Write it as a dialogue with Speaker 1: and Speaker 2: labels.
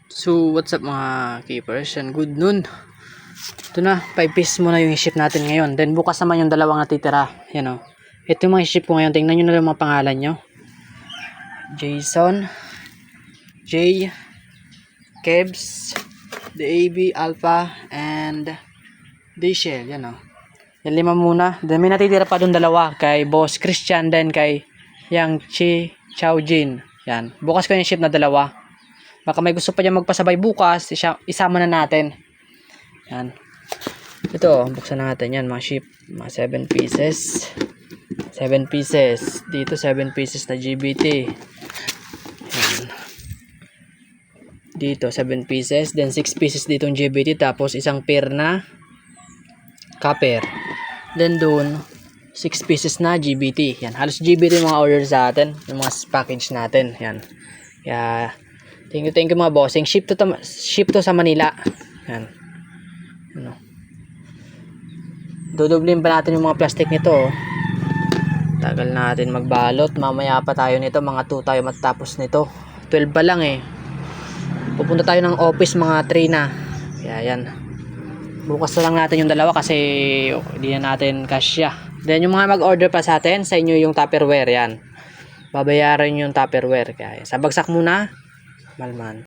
Speaker 1: So, what's up mga keepers? And good noon. Ito na, 5 pieces muna yung ship natin ngayon. Then bukas naman yung dalawang natitira. Yan o. Ito yung mga ship ko ngayon. Tingnan nyo na yung mga pangalan nyo. Jason, Jay, Kebs, The AB, Alpha, and Dayshell. Yan o. Yan 5 muna. Then may natitira pa dun dalawa. Kay Boss Christian, then kay Yang Chi Chao Jin. Yan. Bukas ko yung ship na dalawa. Baka may gusto pa dyan magpasabay bukas, isama na natin. Yan. Ito, buksan natin yan mga ship. Mga 7 pieces. 7 pieces. Dito 7 pieces na GBT. Yan. Dito 7 pieces. Then 6 pieces ditong GBT. Tapos isang pair na copper. Then doon 6 pieces na GBT. Yan. Halos GBT yung mga order sa atin. Yung mga package natin. Yan. Kaya thank you mga bossing. Ship to sa Manila. Yan. Ano. Dudublin pa natin yung mga plastic nito. Oh. Tagal natin magbalot. Mamaya pa tayo nito. Mga 2 tayo matatapos nito. 12 pa lang eh. Pupunta tayo ng office mga 3 na. Kaya yan. Bukas na lang natin yung dalawa kasi hindi na natin kasya. Then yung mga mag-order pa sa atin, sa inyo yung Tupperware yan. Babayaran yung Tupperware. Kaya sa bagsak muna. Malman.